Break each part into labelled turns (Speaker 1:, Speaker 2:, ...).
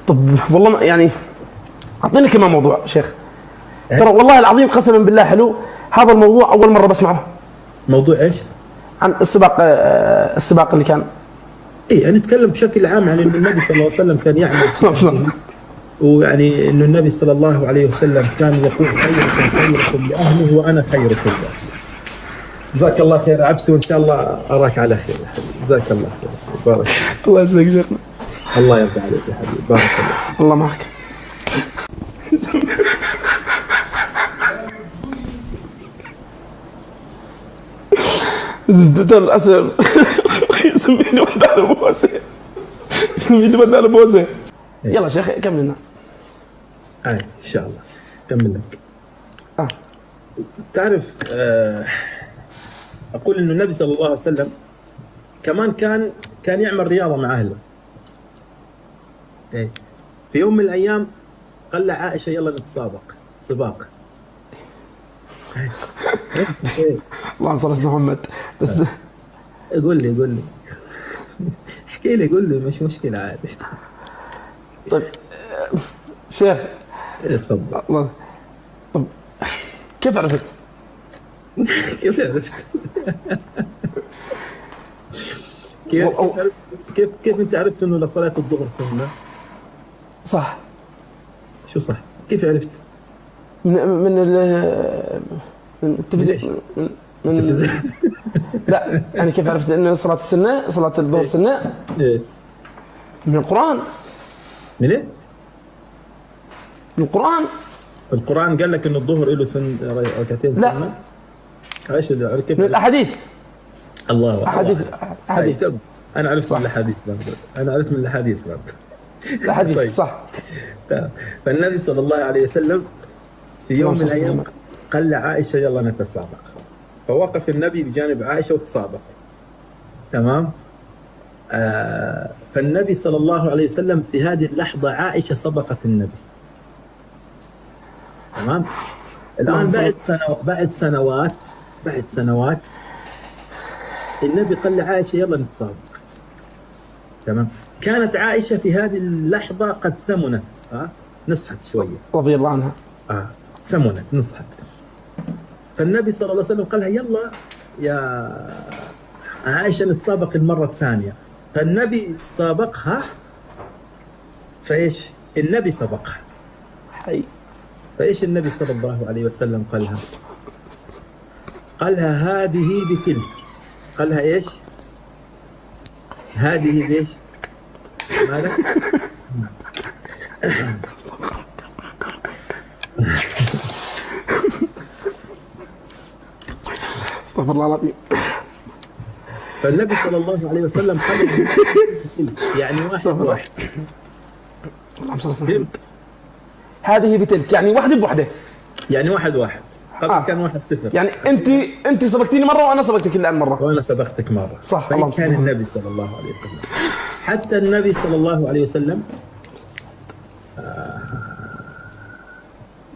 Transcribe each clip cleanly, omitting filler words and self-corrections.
Speaker 1: طب والله يعني اعطيني كمان موضوع شيخ. ترى والله العظيم قسما بالله حلو هذا الموضوع، اول مره بسمعه.
Speaker 2: موضوع ايش؟
Speaker 1: عن السباق اللي كان.
Speaker 2: ايه، انا اتكلم بشكل عام عن انه النبي صلى الله عليه وسلم كان يعمل ويعني انه النبي صلى الله عليه وسلم كان يقول خيركم خيركم لاهله وانا خيركم له. جزاك الله خير عبسي، وان شاء الله اراك على خير يا حبيبي. جزاك الله خير، بارك
Speaker 1: الله يجزاك شيخنا.
Speaker 2: الله يرضى عليك يا حبيبي، بارك الله.
Speaker 1: الله معك. زبدة الأسد يسميني بدال بوسه، يسميني بدال بوسه. يلا شيخ كمل لنا.
Speaker 2: ان شاء الله كمل لك. تعرف اقول انه النبي صلى الله عليه وسلم كمان كان يعمل رياضه مع اهله. ايه، في يوم من الايام قال لعائشه يلا نتسابق سباق.
Speaker 1: اللهم صل على محمد. بس
Speaker 2: قول لي احكي لي، قول لي، مش مشكله عادي.
Speaker 1: طيب شيخ
Speaker 2: تفضل.
Speaker 1: الله. طب كيف عرفت؟
Speaker 2: كيف عرفت؟ كيف انت عرفت انه لصلاه الظهر سنه؟
Speaker 1: صح.
Speaker 2: شو صح؟ كيف عرفت؟
Speaker 1: من التلفزيون. من
Speaker 2: التلفزيون.
Speaker 1: لا يعني كيف عرفت انه صلاه السنه، صلاه الظهر سنه؟
Speaker 2: ايه،
Speaker 1: من القران.
Speaker 2: من ايه؟
Speaker 1: من القران.
Speaker 2: القران قال لك انه الظهر له ركعتين
Speaker 1: لا.
Speaker 2: سنه؟ ايش اللي
Speaker 1: من الاحاديث.
Speaker 2: الله
Speaker 1: احاديث.
Speaker 2: انا عرفت من الاحاديث برضه.
Speaker 1: الاحاديث
Speaker 2: طيب.
Speaker 1: صح.
Speaker 2: فالنبي صلى الله عليه وسلم في يوم من الايام قال لعائشه يلا نتسابق، فوقف النبي بجانب عائشه وتسابق. تمام. فالنبي صلى الله عليه وسلم في هذه اللحظه عائشه سبقت النبي. تمام. الان بعد سنوات النبي قال لعائشه يلا نتسابق. تمام. كانت عائشه في هذه اللحظه قد سمنت، نصحت شويه
Speaker 1: رضي الله عنها.
Speaker 2: سمنت نصحت. فالنبي صلى الله عليه وسلم قال لها يلا يا عائشه نتسابق المره الثانيه. فالنبي سابقها، فايش النبي سبقها.
Speaker 1: حي.
Speaker 2: فايش النبي صلى الله عليه وسلم قال لها؟ قال لها هذه بتلك. قال لها ايش؟ هذه بايش؟ ماذا؟
Speaker 1: استغفر الله العظيم.
Speaker 2: فالنبي صلى الله عليه وسلم قال يعني واحد.
Speaker 1: اللهم صل على محمد. هذه بتلك يعني واحده بوحده.
Speaker 2: يعني واحد. قبل كان 1-0.
Speaker 1: يعني انت سبقتيني مره وانا سبقتك الان مره.
Speaker 2: وانا سبقتك مره.
Speaker 1: صح.
Speaker 2: اللهم كان النبي صلى الله عليه وسلم، حتى النبي صلى الله عليه وسلم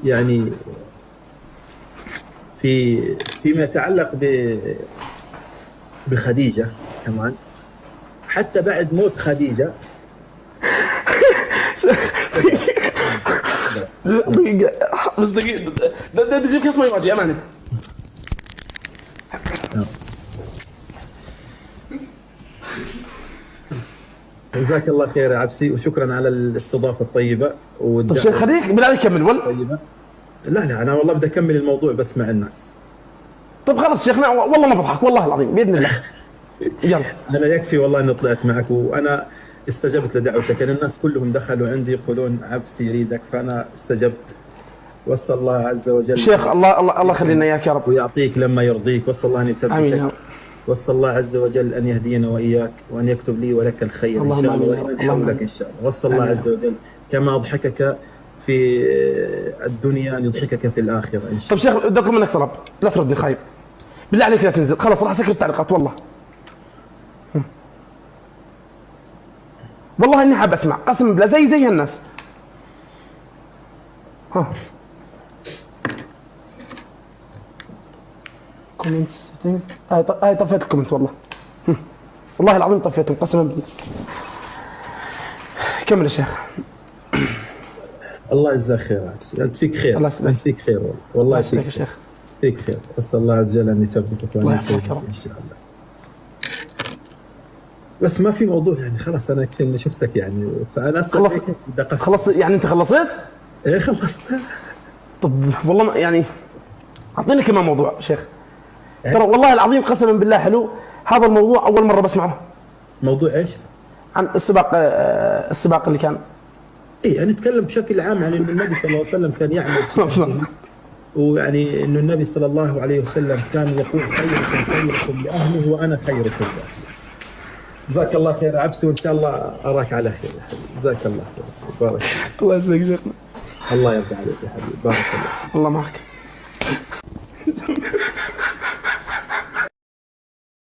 Speaker 2: يعني فيما يتعلق بخديجه كمان، حتى بعد موت خديجه.
Speaker 1: دقيقة بس دقيقة، ده تجيب كاس ما يواجه أمانة.
Speaker 2: جزاك الله خير يا عبسي، وشكرا على الاستضافة الطيبة.
Speaker 1: طيب شيخ خليك بالله كمل
Speaker 2: طيبة. لا أنا والله بدي أكمل الموضوع بس مع الناس.
Speaker 1: طب خلاص شيخنا والله ما بضحك والله العظيم بإذن الله. يلا.
Speaker 2: أنا يكفي والله إني طلعت معك، وأنا استجبت لدعوتك. أنا الناس كلهم دخلوا عندي يقولون عبسي يريدك، فأنا استجبت. وصل الله عز وجل
Speaker 1: شيخ الله يخلينا إياك يا رب
Speaker 2: ويعطيك لما يرضيك. وصل الله أن يثبتك.
Speaker 1: آمين يا رب.
Speaker 2: وصل الله عز وجل أن يهدينا وإياك وأن يكتب لي ولك الخير إن شاء الله ولمن حولك إن شاء الله. وصل الله عز وجل كما أضحكك في الدنيا أن يضحكك في الآخرة إن شاء الله.
Speaker 1: طب شيخ بدي أطلب منك طلب، لا تردني خايب بالله عليك، لا تنزل خلاص، راح أسكر التعليقات والله. والله إني حاب أسمع قسم بالله زي الناس. كومنتس سيتنجز. هاي طفيت الكومنت والله. والله العظيم طفيتهم قسما بالله. كمل يا شيخ.
Speaker 2: الله يجزاك خير عبس. انت فيك خير،
Speaker 1: الله يسلمك.
Speaker 2: انت فيك خير والله، والله
Speaker 1: الله يسلمك
Speaker 2: فيك
Speaker 1: يا
Speaker 2: خير.
Speaker 1: شيخ.
Speaker 2: فيك خير، اسال الله عز وجل ان يثبتك
Speaker 1: الله
Speaker 2: وان
Speaker 1: يحفظك يا
Speaker 2: يكرمك
Speaker 1: رب.
Speaker 2: ان شاء الله. بس ما في موضوع يعني، خلاص انا يكفي اني شفتك يعني، فانا اصلا
Speaker 1: خلص
Speaker 2: دققت.
Speaker 1: خلص يعني انت خلصت؟
Speaker 2: ايه خلصت.
Speaker 1: طب والله يعني اعطيني كمان موضوع شيخ. ترى والله العظيم قسما بالله حلو هذا الموضوع، اول مره بسمعه.
Speaker 2: موضوع ايش؟
Speaker 1: عن السباق اللي كان.
Speaker 2: اي يعني نتكلم بشكل عام عن انه النبي صلى الله عليه وسلم كان يعمل في ويعني انه النبي صلى الله عليه وسلم كان يقول خيركم خيركم لاهله وانا خيركم له. جزاك الله خير عبسي، وان شاء الله اراك على خير يا حبيبي. جزاك الله خير، بارك
Speaker 1: الله يسلمك شيخنا.
Speaker 2: الله يرضى عليك يا حبيبي، بارك الله.
Speaker 1: الله معك.